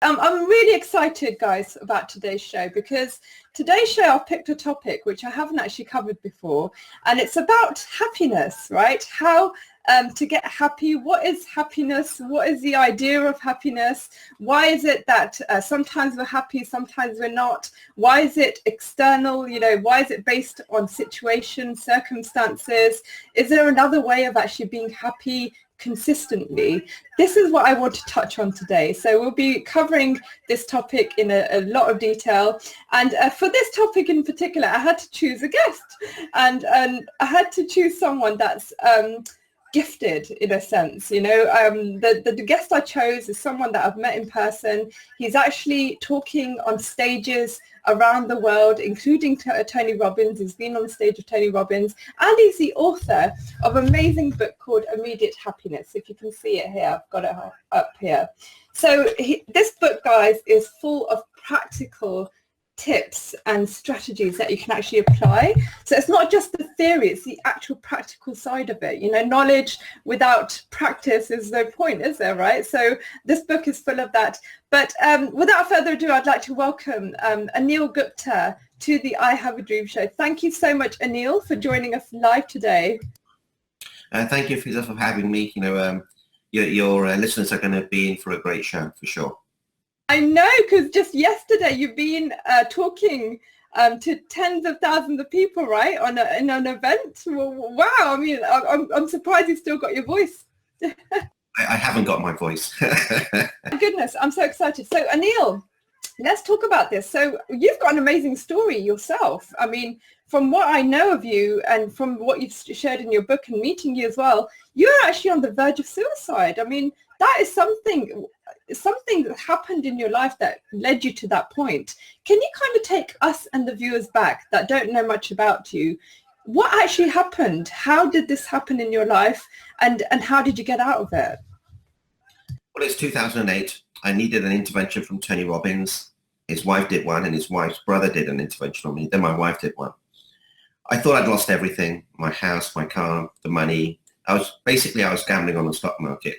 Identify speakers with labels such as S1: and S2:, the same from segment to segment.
S1: I'm really excited, guys, about today's show, because today's show I've picked a topic which I haven't actually covered before, and it's about happiness, right? How to get happy. What is happiness? What is the idea of happiness? Why is it that sometimes we're happy, sometimes we're not? Why is it external? Why is it based on situations, circumstances? Is there another way of actually being happy consistently? This is what I want to touch on today. So we'll be covering this topic in a lot of detail. And for this topic in particular, I had to choose a guest, and I had to choose someone that's gifted in a sense. The guest I chose is someone that I've met in person. He's actually talking on stages around the world, including Tony Robbins. He's been on the stage of Tony Robbins, and he's the author of an amazing book called Immediate Happiness. If you can see it here, I've got it up here. So this book, guys, is full of practical tips and strategies that you can actually apply. So it's not just the theory, it's the actual practical side of it. Knowledge without practice is no point, is there, right? So this book is full of that. But without further ado, I'd like to welcome ANIL Gupta to the I Have a Dream show. Thank you so much, ANIL, for joining us live today.
S2: Thank you, Fizz, for having me. Your listeners are going to be in for a great show for sure.
S1: I know, because just yesterday you've been talking to tens of thousands of people, right, in an event. Well, wow! I mean, I'm surprised you've still got your voice.
S2: I haven't got my voice.
S1: Goodness, I'm so excited. So, ANIL, let's talk about this. So, you've got an amazing story yourself. I mean, from what I know of you and from what you've shared in your book and meeting you as well, you're actually on the verge of suicide. I mean, that is something that happened in your life that led you to that point. Can you kind of take us and the viewers back that don't know much about you? What actually happened? How did this happen in your life, and how did you get out of it?
S2: Well, it's 2008. I needed an intervention from Tony Robbins. His wife did one, and his wife's brother did an intervention on me. Then my wife did one. I thought I'd lost everything: my house, my car, the money. I was gambling on the stock market.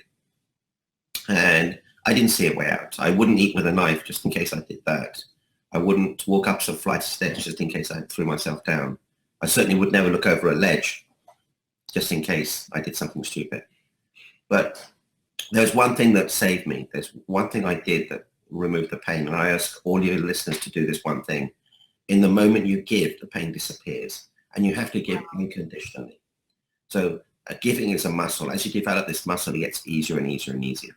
S2: And I didn't see a way out. I wouldn't eat with a knife just in case I did that. I wouldn't walk up some flight of stairs just in case I threw myself down. I certainly would never look over a ledge just in case I did something stupid. But there's one thing that saved me. There's one thing I did that removed the pain. And I ask all your listeners to do this one thing. In the moment you give, the pain disappears. And you have to give unconditionally. So giving is a muscle. As you develop this muscle, it gets easier and easier and easier.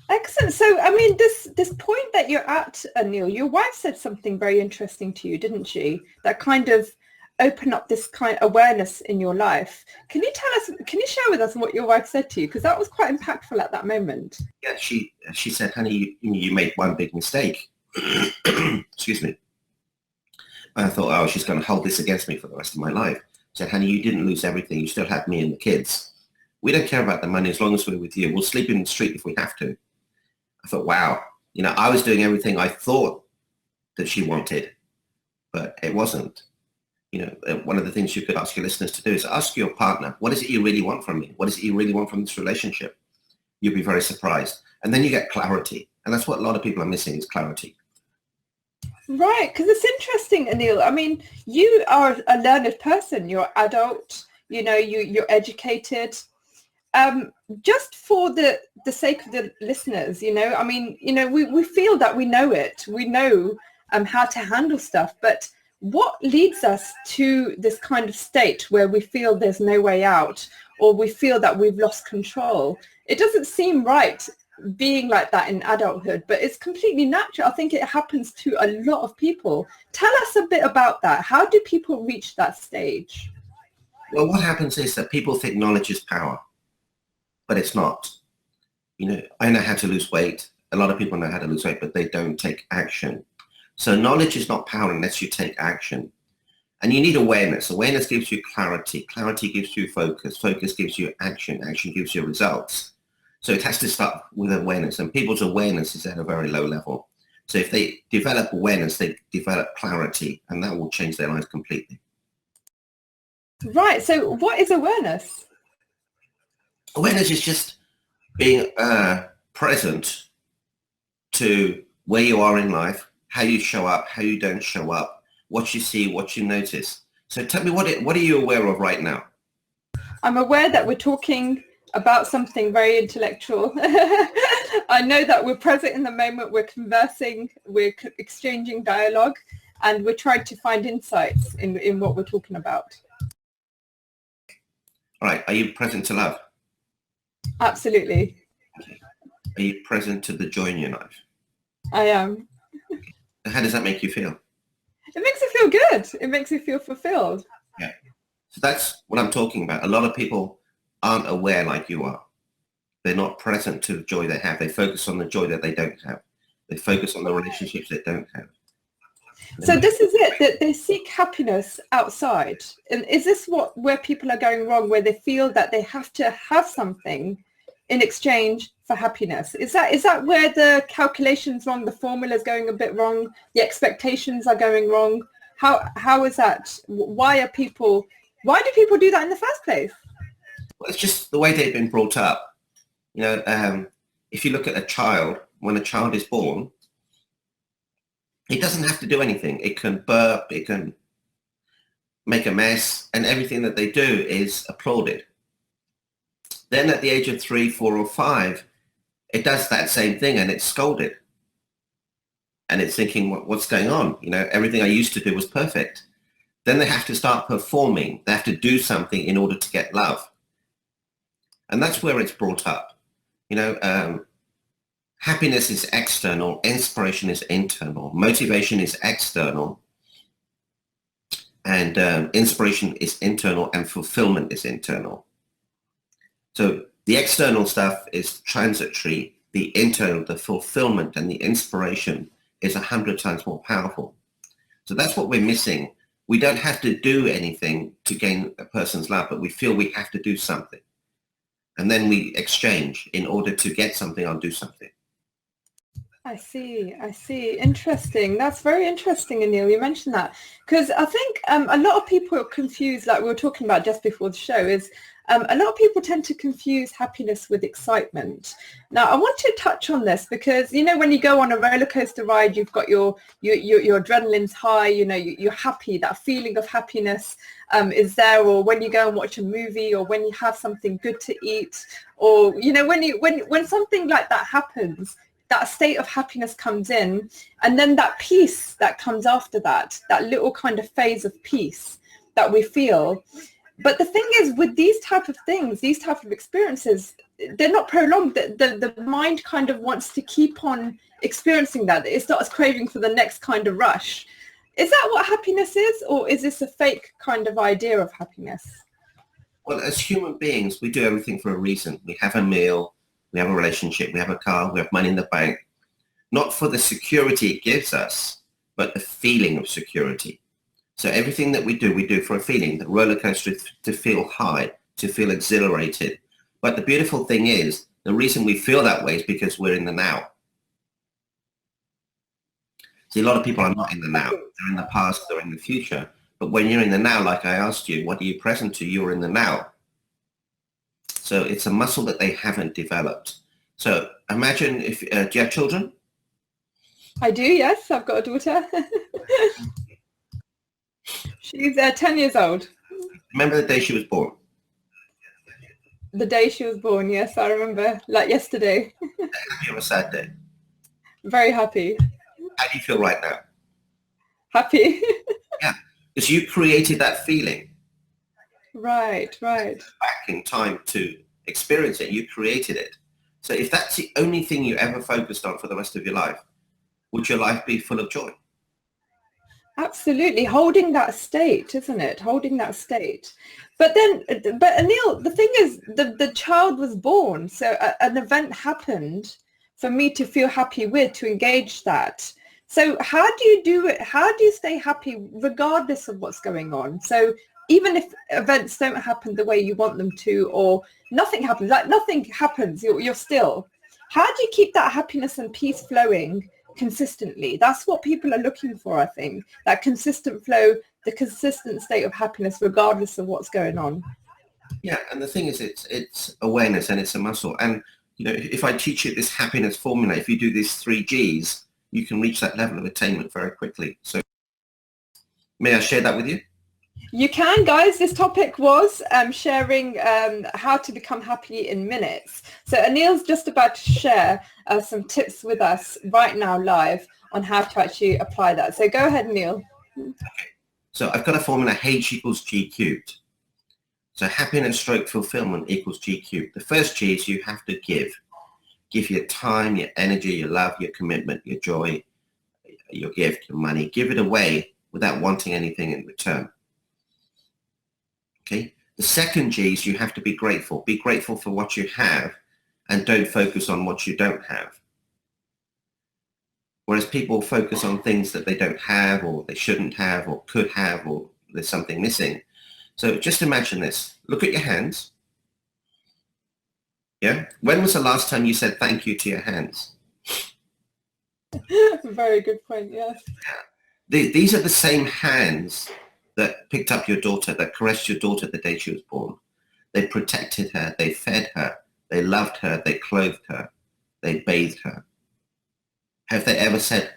S1: Excellent. So, I mean, this point that you're at, ANIL, your wife said something very interesting to you, didn't she? That kind of opened up this kind of awareness in your life. Can you share with us what your wife said to you? Because that was quite impactful at that moment.
S2: Yeah, she said, honey, you made one big mistake. Excuse me. And I thought, oh, she's going to hold this against me for the rest of my life. She said, honey, you didn't lose everything. You still had me and the kids. We don't care about the money as long as we're with you. We'll sleep in the street if we have to. I thought, wow, I was doing everything I thought that she wanted, but it wasn't. One of the things you could ask your listeners to do is ask your partner, what is it you really want from me? What is it you really want from this relationship? You'll be very surprised. And then you get clarity. And that's what a lot of people are missing, is clarity.
S1: Right, because it's interesting, ANIL. I mean, you are a learned person. You're adult, you're educated. Just for the sake of the listeners, I mean, we feel that we know it. We know how to handle stuff. But what leads us to this kind of state where we feel there's no way out, or we feel that we've lost control? It doesn't seem right being like that in adulthood, but it's completely natural. I think it happens to a lot of people. Tell us a bit about that. How do people reach that stage?
S2: Well, what happens is that people think knowledge is power, but it's not. I know how to lose weight. A lot of people know how to lose weight, but they don't take action. So knowledge is not power unless you take action. And you need awareness. Awareness gives you clarity. Clarity gives you focus. Focus gives you action. Action gives you results. So it has to start with awareness. And people's awareness is at a very low level. So if they develop awareness, they develop clarity, and that will change their lives completely.
S1: Right. So what is awareness?
S2: Awareness is just being present to where you are in life, how you show up, how you don't show up, what you see, what you notice. So tell me, what are you aware of right now?
S1: I'm aware that we're talking about something very intellectual. I know that we're present in the moment, we're conversing, we're exchanging dialogue, and we're trying to find insights in what we're talking about.
S2: All right. Are you present to love?
S1: Absolutely.
S2: Okay. Are you present to the joy in your life?
S1: I am.
S2: How does that make you feel?
S1: It makes me feel good. It makes me feel fulfilled.
S2: Yeah. So that's what I'm talking about. A lot of people aren't aware like you are. They're not present to the joy they have. They focus on the joy that they don't have. They focus on the relationships they don't have.
S1: So this is it, that they seek happiness outside. And is this where people are going wrong, where they feel that they have to have something in exchange for happiness? Is that where the calculation's wrong, the formula's going a bit wrong, the expectations are going wrong? How is that? Why do people do that in the first place?
S2: Well, it's just the way they've been brought up. You know, if you look at a child, when a child is born, it doesn't have to do anything. It can burp, it can make a mess, and everything that they do is applauded. Then at the age of 3, 4, or 5, it does that same thing and it's scolded. And it's thinking, what's going on? You know, everything I used to do was perfect. Then they have to start performing. They have to do something in order to get love. And that's where it's brought up. You know, happiness is external, inspiration is internal, motivation is external, and inspiration is internal, and fulfillment is internal. So the external stuff is transitory, the internal, the fulfillment and the inspiration is 100 times more powerful. So that's what we're missing. We don't have to do anything to gain a person's love, but we feel we have to do something. And then we exchange in order to get something or do something.
S1: I see. Interesting. That's very interesting, Anil. You mentioned that because I think a lot of people are confused, like we were talking about just before the show, is a lot of people tend to confuse happiness with excitement. Now, I want to touch on this because, you know, when you go on a roller coaster ride, you've got your adrenaline's high, you know, you're happy, that feeling of happiness is there, or when you go and watch a movie, or when you have something good to eat, or, you know, when something like that happens, that state of happiness comes in, and then that peace that comes after that little kind of phase of peace that we feel. But the thing is, with these type of things, these type of experiences, they're not prolonged. The mind kind of wants to keep on experiencing that. It starts craving for the next kind of rush. Is that what happiness is, or is this a fake kind of idea of happiness?
S2: Well, as human beings, we do everything for a reason. We have a meal, we have a relationship, we have a car, we have money in the bank, not for the security it gives us, but the feeling of security. So everything that we do for a feeling. The roller coaster to feel high, to feel exhilarated. But the beautiful thing is, the reason we feel that way is because we're in the now. See, a lot of people are not in the now. They're in the past, they're in the future. But when you're in the now, like I asked you, what are you present to? You're in the now. So it's a muscle that they haven't developed. So imagine if, do you have children?
S1: I do, yes. I've got a daughter. She's 10 years old.
S2: Remember the day she was born?
S1: The day she was born, yes, I remember, like yesterday.
S2: Happy or a sad day?
S1: Very happy.
S2: How do you feel right now?
S1: Happy.
S2: Yeah, because you created that feeling.
S1: Right.
S2: Back in time to experience it, you created it. So if that's the only thing you ever focused on for the rest of your life, would your life be full of joy?
S1: Absolutely. Holding that state, isn't it? Holding that state. But Anil, the thing is, the child was born. So an event happened for me to feel happy with, to engage that. So how do you do it? How do you stay happy regardless of what's going on? So even if events don't happen the way you want them to, or nothing happens, like nothing happens, you're still. How do you keep that happiness and peace flowing consistently? That's what people are looking for, I think. That consistent flow, the consistent state of happiness, regardless of what's going on.
S2: Yeah, and the thing is, it's awareness and it's a muscle. And You know, if I teach you this happiness formula, if you do these 3 Gs, you can reach that level of attainment very quickly. So may I share that with you?
S1: You can, guys. This topic was sharing how to become happy in minutes. So Anil's just about to share some tips with us right now live on how to actually apply that. So go ahead, Anil.
S2: Okay. So I've got a formula H equals G cubed. So happiness stroke fulfillment equals G cubed. The first G is you have to give. Give your time, your energy, your love, your commitment, your joy, your gift, your money. Give it away without wanting anything in return. Okay. The second G is you have to be grateful. Be grateful for what you have and don't focus on what you don't have. Whereas people focus on things that they don't have or they shouldn't have or could have or there's something missing. So just imagine this. Look at your hands. Yeah. When was the last time you said thank you to your hands?
S1: Very good point, yes.
S2: These are the same hands that picked up your daughter, that caressed your daughter the day she was born. They protected her, they fed her, they loved her, they clothed her, they bathed her. Have they ever said,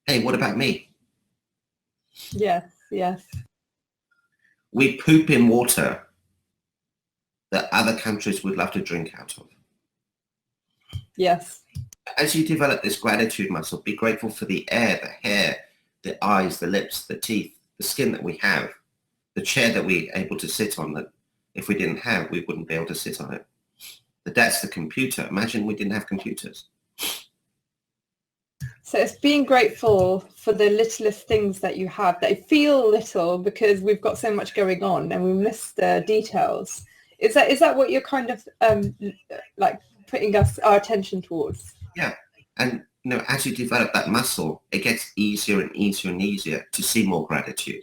S2: hey, what about me?
S1: Yes, yes.
S2: We poop in water that other countries would love to drink out of.
S1: Yes.
S2: As you develop this gratitude muscle, be grateful for the air, the hair, the eyes, the lips, the teeth, the skin that we have, the chair that we're able to sit on that if we didn't have, we wouldn't be able to sit on it. That's the computer. Imagine we didn't have computers.
S1: So it's being grateful for the littlest things that you have. They feel little because we've got so much going on and we miss the details. Is that what you're kind of like putting our attention towards?
S2: Yeah. And you know, as you develop that muscle, it gets easier and easier and easier to see more gratitude.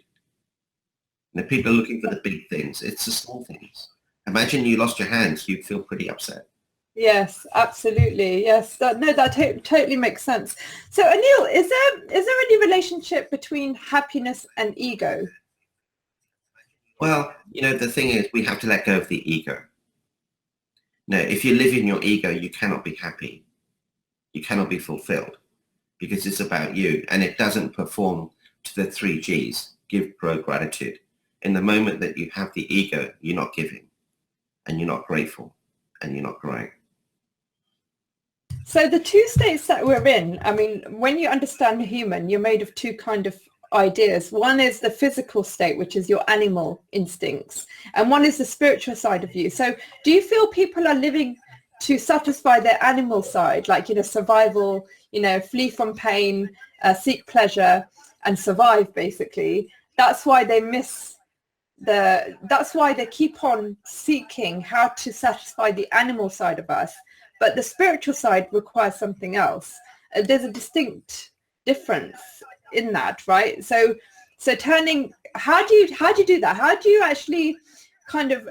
S2: You know, people are looking for the big things. It's the small things. Imagine you lost your hands, you'd feel pretty upset.
S1: Yes, absolutely. Yes, that totally makes sense. So Anil, is there any relationship between happiness and ego?
S2: Well, you know, the thing is, we have to let go of the ego. No, if you live in your ego, you cannot be happy. You cannot be fulfilled because it's about you and it doesn't perform to the 3 Gs, give, grow, gratitude. In the moment that you have the ego, you're not giving and you're not grateful and you're not growing.
S1: So the 2 states that we're in, I mean, when you understand the human, you're made of 2 kind of ideas. One is the physical state, which is your animal instincts, and one is the spiritual side of you. So do you feel people are living to satisfy their animal side, like, you know, survival, you know, flee from pain, seek pleasure and survive, basically? That's why they that's why they keep on seeking how to satisfy the animal side of us. But the spiritual side requires something else. There's a distinct difference in that, right? So turning, how do you do that? How do you actually kind of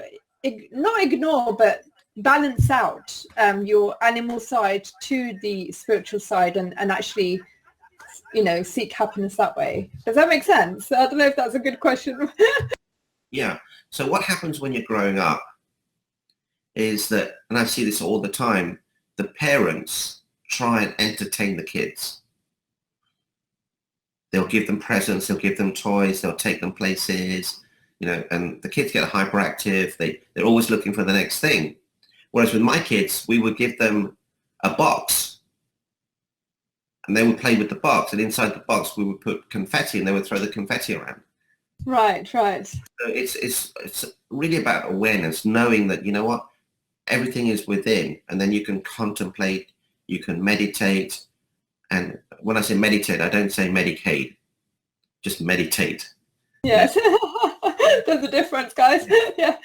S1: not ignore, but balance out your animal side to the spiritual side and actually, you know, seek happiness that way? Does that make sense? I don't know if that's a good question.
S2: Yeah. So what happens when you're growing up is that, and I see this all the time, the parents try and entertain the kids. They'll give them presents, they'll give them toys, they'll take them places, you know, and the kids get hyperactive. They're always looking for the next thing. Whereas with my kids, we would give them a box and they would play with the box, and inside the box we would put confetti and they would throw the confetti around.
S1: Right.
S2: So it's really about awareness, knowing that, you know what, everything is within, and then you can contemplate, you can meditate. And when I say meditate, I don't say Medicaid, just meditate.
S1: Yes. There's a difference, guys. Yeah.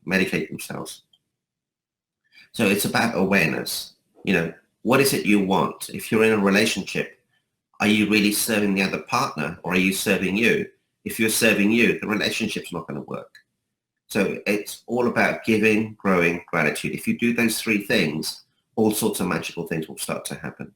S2: Medicate themselves. So it's about awareness. You know, what is it you want? If you're in a relationship, are you really serving the other partner or are you serving you? If you're serving you, the relationship's not going to work. So it's all about giving, growing, gratitude. If you do those 3 things, all sorts of magical things will start to happen.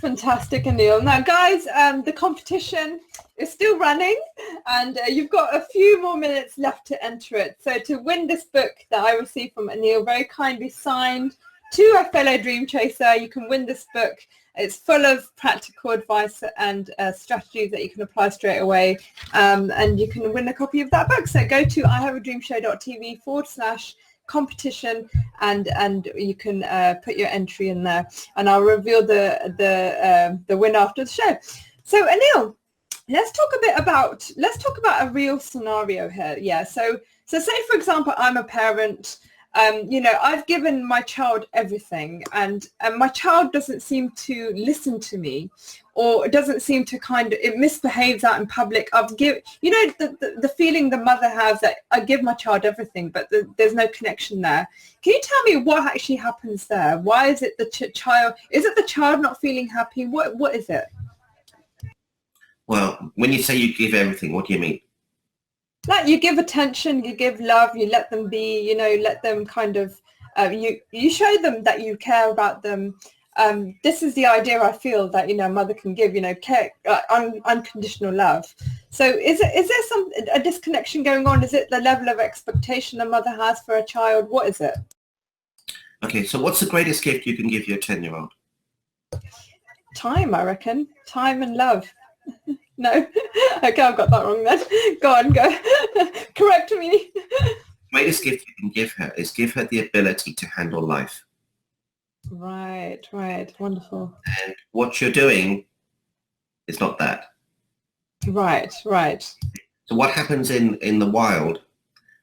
S1: fantastic, Anil. Now, guys, the competition is still running, and you've got a few more minutes left to enter it. So to win this book that I received from Anil, very kindly signed to a fellow dream chaser, you can win this book. It's full of practical advice and strategies that you can apply straight away, and you can win a copy of that book. So go to ihaveadreamshow.tv/competition, and you can put your entry in there, and I'll reveal the winner after the show. So Anil, let's talk about a real scenario here. Yeah. So say for example, I'm a parent. I've given my child everything, and my child doesn't seem to listen to me, or doesn't seem to it misbehaves out in public. The feeling the mother has that I give my child everything, but there's no connection there. Can you tell me what actually happens there? Why is it the child? Is it the child not feeling happy? What is it?
S2: Well, when you say you give everything, what do you mean?
S1: Like you give attention, you give love, you let them be, let them you show them that you care about them. This is the idea I feel that, a mother can give, care, unconditional love. So is there a disconnection going on? Is it the level of expectation a mother has for a child? What is it?
S2: Okay, so what's the greatest gift you can give your 10-year-old?
S1: Time, I reckon. Time and love. No? Okay, I've got that wrong then. Go on, go. Correct me.
S2: The greatest gift you can give her is give her the ability to handle life.
S1: Right. Wonderful.
S2: And what you're doing is not that.
S1: Right.
S2: So what happens in the wild,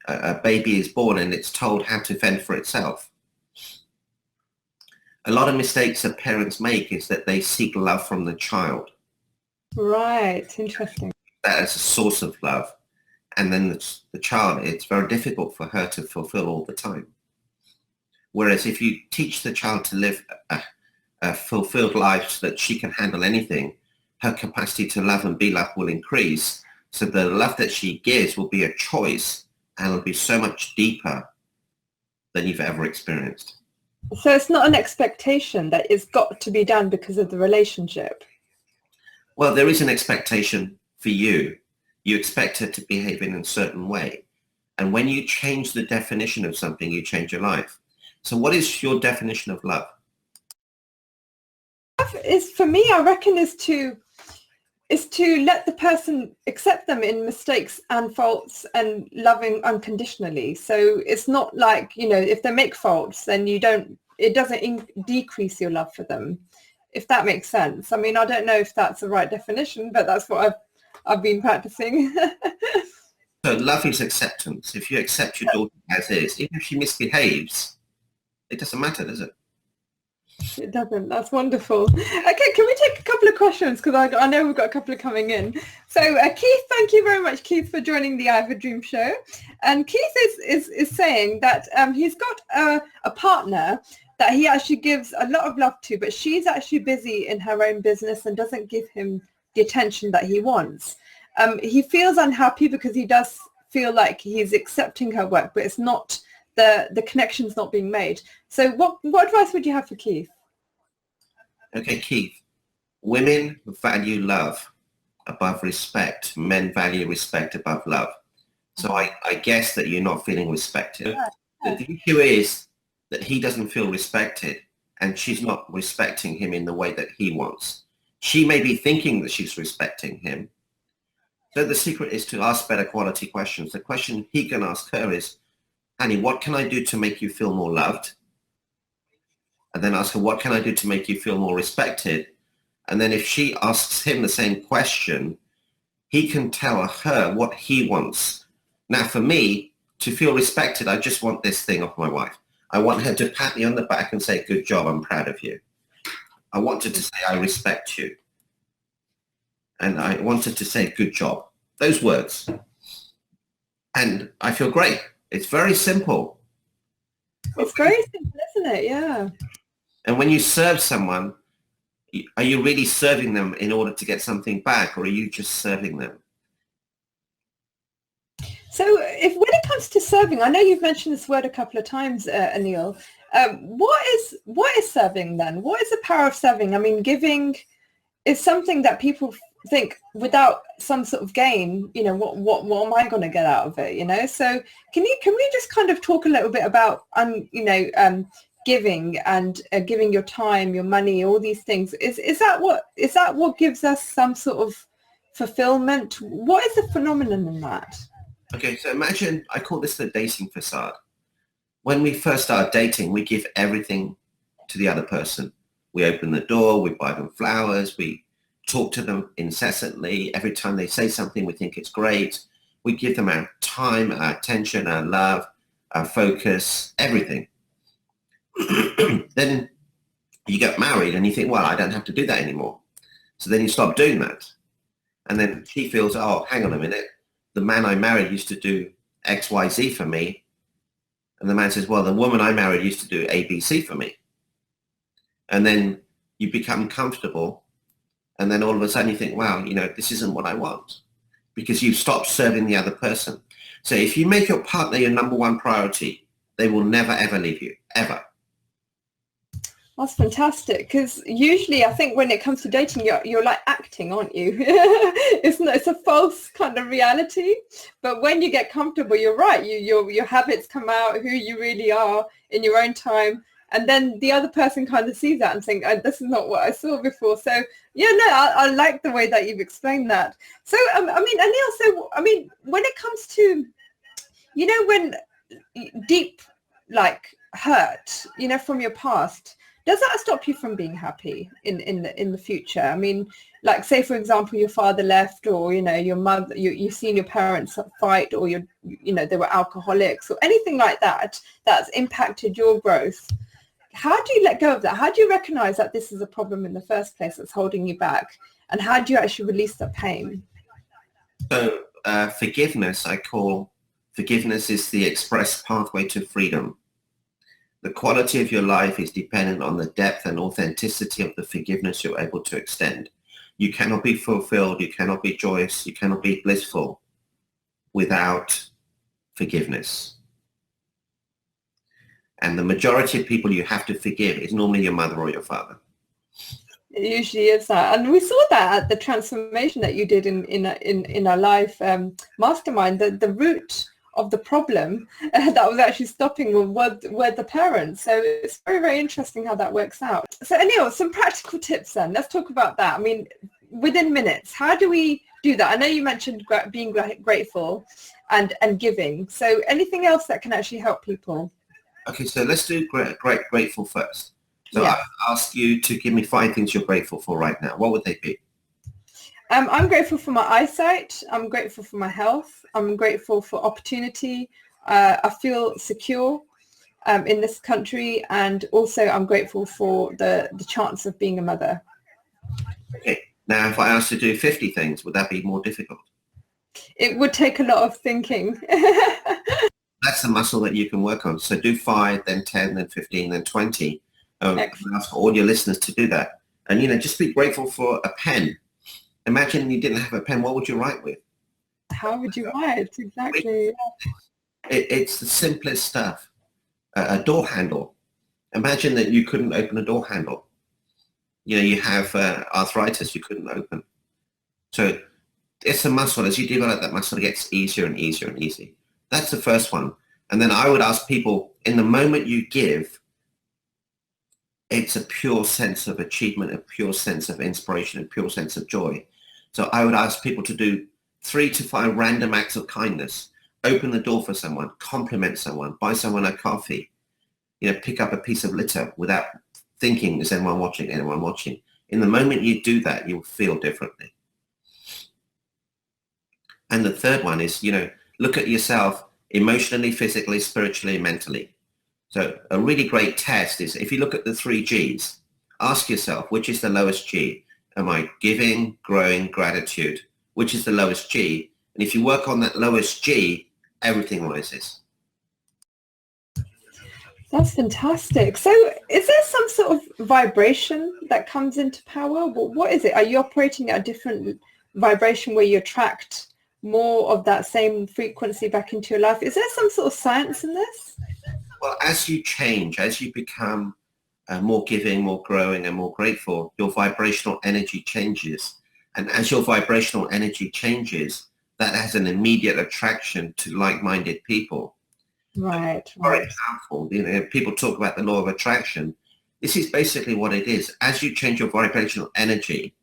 S2: a baby is born and it's told how to fend for itself. A lot of mistakes that parents make is that they seek love from the child.
S1: Right, interesting.
S2: That is a source of love. And then the child, it's very difficult for her to fulfill all the time. Whereas if you teach the child to live a fulfilled life so that she can handle anything, her capacity to love and be loved will increase. So the love that she gives will be a choice, and it'll be so much deeper than you've ever experienced.
S1: So it's not an expectation that it's got to be done because of the relationship.
S2: Well, there is an expectation for you. You expect her to behave in a certain way. And when you change the definition of something, you change your life. So what is your definition of love?
S1: For me, I reckon is to let the person accept them in mistakes and faults and loving unconditionally. So it's not like, if they make faults, then it doesn't decrease your love for them, if that makes sense. I mean, I don't know if that's the right definition, but that's what I've been practicing.
S2: So love is acceptance. If you accept your daughter as is, even if she misbehaves, it doesn't matter, does it?
S1: It doesn't. That's wonderful. Okay, can we take a couple of questions? Because I know we've got a couple of coming in. So Keith, thank you very much, Keith, for joining the I Have a Dream show. And Keith is saying that he's got a partner that he actually gives a lot of love to, but she's actually busy in her own business and doesn't give him the attention that he wants. He feels unhappy because he does feel like he's accepting her work, but it's not, the connection's not being made. So what advice would you have for Keith?
S2: Okay, Keith, women value love above respect. Men value respect above love. So I guess that you're not feeling respected.
S1: Yeah.
S2: The issue is that he doesn't feel respected, and she's not respecting him in the way that he wants. She may be thinking that she's respecting him. So the secret is to ask better quality questions. The question he can ask her is, Annie, what can I do to make you feel more loved? And then ask her, what can I do to make you feel more respected? And then if she asks him the same question, he can tell her what he wants. Now, for me, to feel respected, I just want this thing off my wife. I want her to pat me on the back and say, good job, I'm proud of you. I want her to say, I respect you. And I want her to say, good job. Those words. And I feel great. It's very simple.
S1: It's very simple, isn't it? Yeah.
S2: And when you serve someone, are you really serving them in order to get something back, or are you just serving them?
S1: So when it comes comes to serving, I know you've mentioned this word a couple of times, Anil. What is serving then? What is the power of serving? I mean, giving is something that people think without some sort of gain, you know, what am I going to get out of it, you know? So can we just kind of talk a little bit about giving and giving your time, your money, all these things? Is that what gives us some sort of fulfillment? What is the phenomenon in that?
S2: Okay, so imagine, I call this the dating facade. When we first start dating, we give everything to the other person. We open the door, we buy them flowers, we talk to them incessantly. Every time they say something, we think it's great. We give them our time, our attention, our love, our focus, everything. Then you get married and you think, well, I don't have to do that anymore. So then you stop doing that. And then she feels, oh, hang on a minute. The man I married used to do X, Y, Z for me. And the man says, well, the woman I married used to do A, B, C for me. And then you become comfortable. And then all of a sudden you think, wow, you know, this isn't what I want, because you've stopped serving the other person. So if you make your partner your number one priority, they will never, ever leave you, ever.
S1: That's fantastic, because usually I think when it comes to dating, you're like acting, aren't you? It's a false kind of reality. But when you get comfortable, you're right. Your habits come out, who you really are in your own time. And then the other person kind of sees that and think, oh, this is not what I saw before. So, yeah, no, I like the way that you've explained that. So, I mean, Anil, so, I mean, when it comes to, you know, when deep, like, hurt, you know, from your past, does that stop you from being happy in the future? I mean, like, say, for example, your father left, or, you know, your mother, you've seen your parents fight, or, you know, they were alcoholics, or anything like that, that's impacted your growth. How do you let go of that? How do you recognize that this is a problem in the first place that's holding you back? And how do you actually release that pain?
S2: So forgiveness, I call forgiveness is the express pathway to freedom. The quality of your life is dependent on the depth and authenticity of the forgiveness you're able to extend. You cannot be fulfilled, you cannot be joyous, you cannot be blissful without forgiveness. And the majority of people you have to forgive is normally your mother or your father.
S1: It usually is that. And we saw that at the transformation that you did in our life mastermind, the root of the problem that was actually stopping were the parents. So it's very, very interesting how that works out. So Anil, some practical tips then. Let's talk about that. I mean, within minutes, how do we do that? I know you mentioned being grateful and giving. So anything else that can actually help people?
S2: Okay, so let's do grateful first. So
S1: Yeah.
S2: I'll ask you to give me 5 things you're grateful for right now. What would they be?
S1: I'm grateful for my eyesight. I'm grateful for my health. I'm grateful for opportunity. I feel secure in this country, and also I'm grateful for the chance of being a mother.
S2: Okay. Now, if I asked you to do 50 things, would that be more difficult?
S1: It would take a lot of thinking.
S2: That's the muscle that you can work on. So do 5, then 10, then 15, then 20. Ask all your listeners to do that. And, you know, just be grateful for a pen. Imagine you didn't have a pen. What would you write with?
S1: How would you write? Exactly.
S2: It's the simplest stuff. A door handle. Imagine that you couldn't open a door handle. You know, you have arthritis you couldn't open. So it's a muscle. As you develop that muscle, it gets easier and easier and easier. That's the first one. And then I would ask people, in the moment you give, it's a pure sense of achievement, a pure sense of inspiration, a pure sense of joy. So I would ask people to do 3 to 5 random acts of kindness. Open the door for someone, compliment someone, buy someone a coffee, you know, pick up a piece of litter without thinking, is anyone watching, anyone watching? In the moment you do that, you'll feel differently. And the third one is, you know, look at yourself emotionally, physically, spiritually, mentally. So a really great test is, if you look at the 3 Gs, ask yourself, which is the lowest G? Am I giving, growing, gratitude? Which is the lowest G? And if you work on that lowest G, everything rises.
S1: That's fantastic. So is there some sort of vibration that comes into power? What is it? Are you operating at a different vibration where you attract more of that same frequency back into your life? Is there some sort of science in this?
S2: Well, as you change, as you become more giving, more growing, and more grateful, your vibrational energy changes. And as your vibrational energy changes, that has an immediate attraction to like-minded people.
S1: Right.
S2: Very powerful. You know, people talk about the law of attraction. This is basically what it is. As you change your vibrational energy,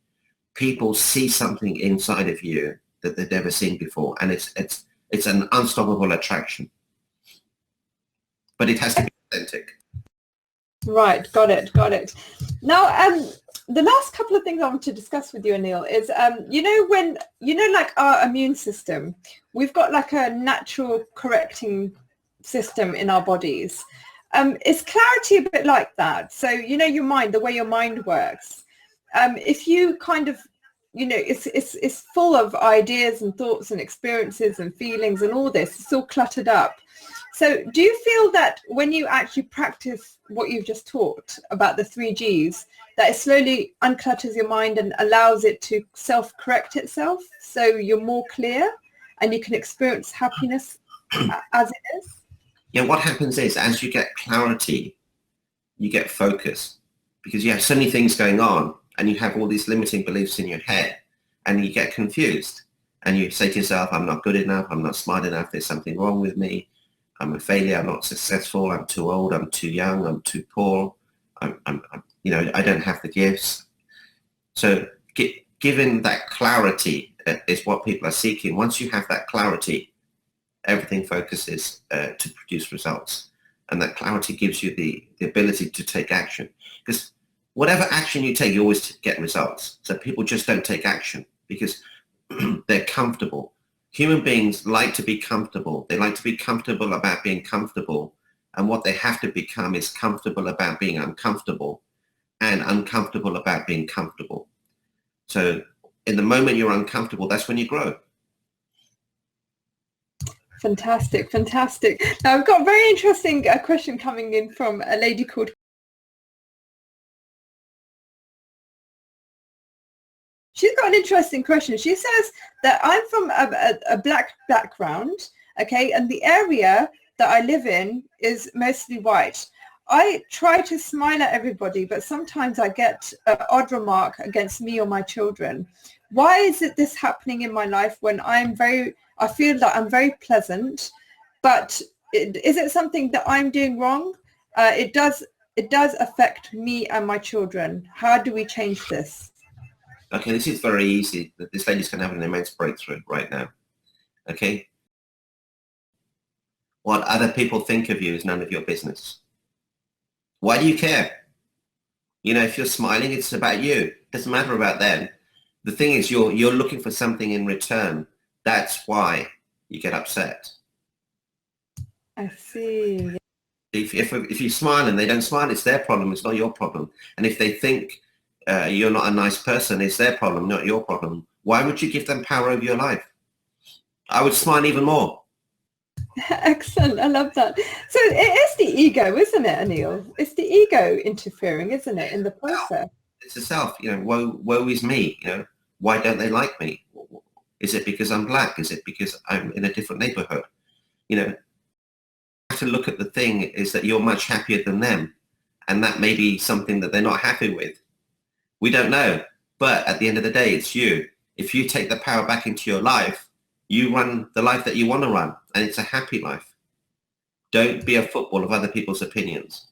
S2: people see something inside of you that they've never seen before, and it's an unstoppable attraction. But it has to be authentic.
S1: Right, got it. Now, the last couple of things I want to discuss with you, ANIL, is like our immune system, we've got like a natural correcting system in our bodies. Is clarity a bit like that? So your mind, the way your mind works, if you kind of it's full of ideas and thoughts and experiences and feelings and all this, it's all cluttered up. So do you feel that when you actually practice what you've just taught about the 3Gs, that it slowly unclutters your mind and allows it to self-correct itself, so you're more clear and you can experience happiness as it is?
S2: Yeah, what happens is, as you get clarity, you get focus, because you have so many things going on and you have all these limiting beliefs in your head, and you get confused and you say to yourself, I'm not good enough, I'm not smart enough, there's something wrong with me, I'm a failure, I'm not successful, I'm too old, I'm too young, I'm too poor, I don't have the gifts. So given that clarity is what people are seeking. Once you have that clarity, everything focuses to produce results. And that clarity gives you the ability to take action. Because whatever action you take, you always get results. So people just don't take action because they're comfortable. Human beings like to be comfortable. They like to be comfortable about being comfortable. And what they have to become is comfortable about being uncomfortable and uncomfortable about being comfortable. So in the moment you're uncomfortable, that's when you grow.
S1: Fantastic. Now I've got a very interesting question coming in from a lady called. She's got an interesting question. She says that I'm from a black background, okay, and the area that I live in is mostly white. I try to smile at everybody, but sometimes I get an odd remark against me or my children. Why is this happening in my life when I feel that I'm very pleasant, but is it something that I'm doing wrong? It does affect me and my children. How do we change this?
S2: Okay, this is very easy. This lady's going to have an immense breakthrough right now. Okay? What other people think of you is none of your business. Why do you care? If you're smiling, it's about you. It doesn't matter about them. The thing is, you're looking for something in return. That's why you get upset.
S1: I see.
S2: If you smile and they don't smile, it's their problem. It's not your problem. And if they think you're not a nice person, it's their problem, not your problem. Why would you give them power over your life? I would smile even more.
S1: Excellent. I love that. So it is the ego, isn't it, ANIL? It's the ego interfering, isn't it, in the process?
S2: Well, it's the self. Woe is me. Why don't they like me? Is it because I'm black? Is it because I'm in a different neighborhood? You have to look at the thing is that you're much happier than them. And that may be something that they're not happy with. We don't know. But at the end of the day, it's you. If you take the power back into your life, you run the life that you want to run. And it's a happy life. Don't be a football of other people's opinions.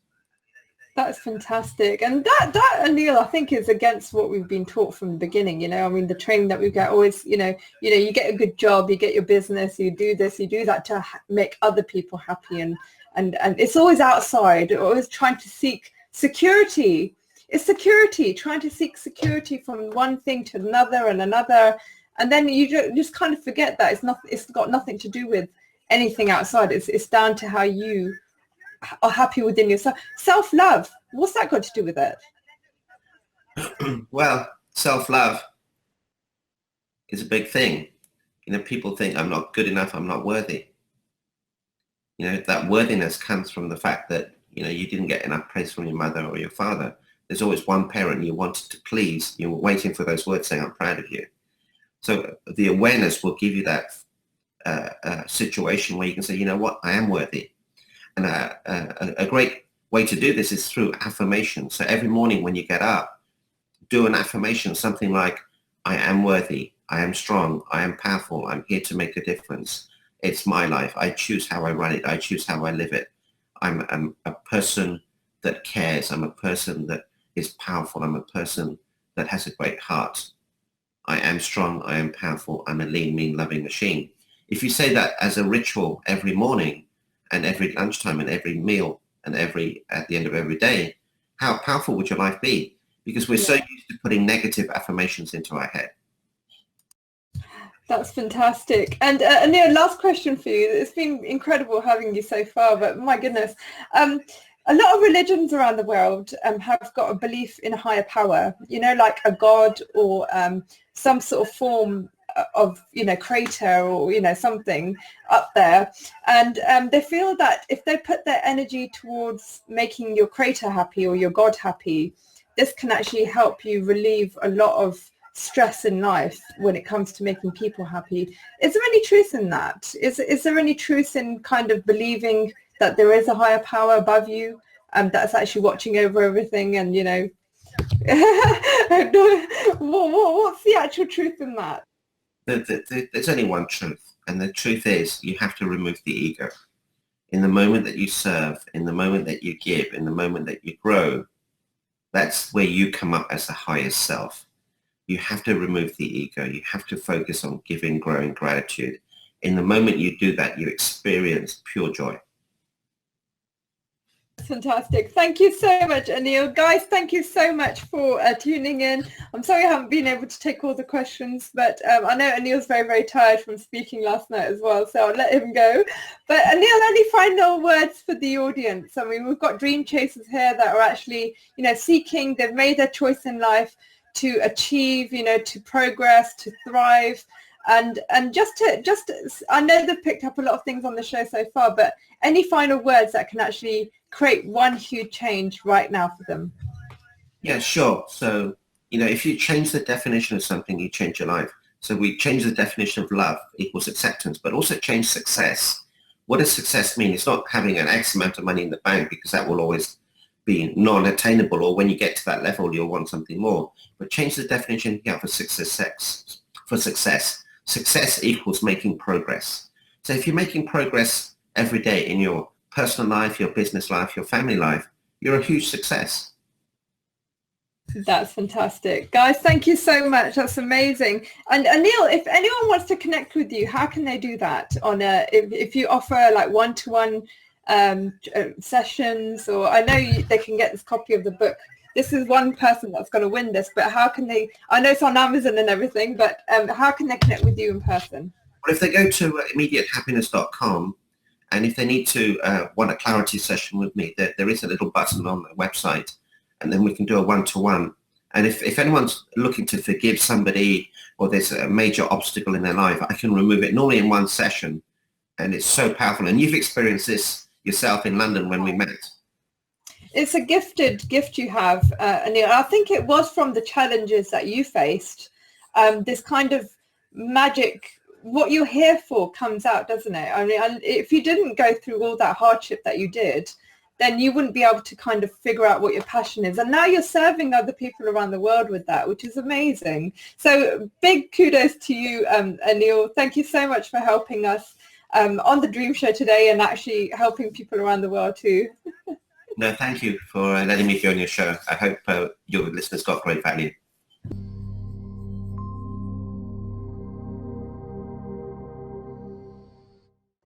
S1: That's fantastic. And that ANIL, I think, is against what we've been taught from the beginning. The training that we get always, you get a good job, you get your business, you do this, you do that to make other people happy. And it's always outside, always trying to seek security. It's security, trying to seek security from one thing to another and another. And then you just kind of forget that it's got nothing to do with anything outside. It's down to how you are happy within yourself. Self-love, what's that got to do with it?
S2: Well, self-love is a big thing. People think I'm not good enough, I'm not worthy. That worthiness comes from the fact that, you didn't get enough praise from your mother or your father. There's always one parent you wanted to please. You were waiting for those words saying, I'm proud of you. So the awareness will give you that situation where you can say, you know what, I am worthy. And a great way to do this is through affirmation. So every morning when you get up, do an affirmation, something like, I am worthy, I am strong, I am powerful, I'm here to make a difference. It's my life. I choose how I run it. I choose how I live it. I'm a person that cares. I'm a person that is powerful. I'm a person that has a great heart. I am strong. I am powerful. I'm a lean, mean, loving machine. If you say that as a ritual every morning and every lunchtime and every meal and at the end of every day, how powerful would your life be? Because we're so used to putting negative affirmations into our head.
S1: That's fantastic. And Anil, last question for you. It's been incredible having you so far, but my goodness, a lot of religions around the world have got a belief in a higher power, you know, like a god or some sort of form of, you know, creator or, you know, something up there. And they feel that if they put their energy towards making your creator happy or your god happy, this can actually help you relieve a lot of stress in life when it comes to making people happy. Is there any truth in that? Is there any truth in kind of believing that there is a higher power above you that's actually watching over everything? And, you know, what's the actual truth in that?
S2: There's only one truth, and the truth is you have to remove the ego. In the moment that you serve, in the moment that you give, in the moment that you grow, that's where you come up as the highest self. You have to remove the ego. You have to focus on giving, growing, gratitude. In the moment you do that, you experience pure joy.
S1: Fantastic. Thank you so much, Anil. Guys, thank you so much for tuning in. I'm sorry I haven't been able to take all the questions, but I know Anil's very, very tired from speaking last night as well, so I'll let him go. But Anil, any final words for the audience? I mean, we've got dream chasers here that are actually, you know, seeking, they've made their choice in life to achieve, you know, to progress, to thrive. And just I know they've picked up a lot of things on the show so far, but any final words that can actually create one huge change right now for them?
S2: Yeah, sure. So, you know, if you change the definition of something, you change your life. So we change the definition of love equals acceptance, but also change success. What does success mean? It's not having an X amount of money in the bank, because that will always be non-attainable, or when you get to that level, you'll want something more. But change the definition here for success. Success equals making progress. So if you're making progress every day in your personal life, your business life, your family life, you're a huge success.
S1: That's fantastic. Guys, thank you so much. That's amazing. And Anil, if anyone wants to connect with you, how can they do that? If you offer like one-to-one sessions, or I know they can get this copy of the book. This is one person that's going to win this, but how can they, I know it's on Amazon and everything, but how can they connect with you in person?
S2: Well, if they go to immediatehappiness.com, and if they need to want a clarity session with me, there is a little button on the website, and then we can do a one-to-one. And if anyone's looking to forgive somebody, or there's a major obstacle in their life, I can remove it normally in one session. And it's so powerful. And you've experienced this yourself in London when we met.
S1: It's a gifted gift you have, Anil. I think it was from the challenges that you faced. This kind of magic, what you're here for, comes out, doesn't it? I mean, if you didn't go through all that hardship that you did, then you wouldn't be able to kind of figure out what your passion is. And now you're serving other people around the world with that, which is amazing. So big kudos to you, Anil. Thank you so much for helping us on the Dream Show today, and actually helping people around the world too.
S2: No, thank you for letting me be on your show. I hope your listeners got great value.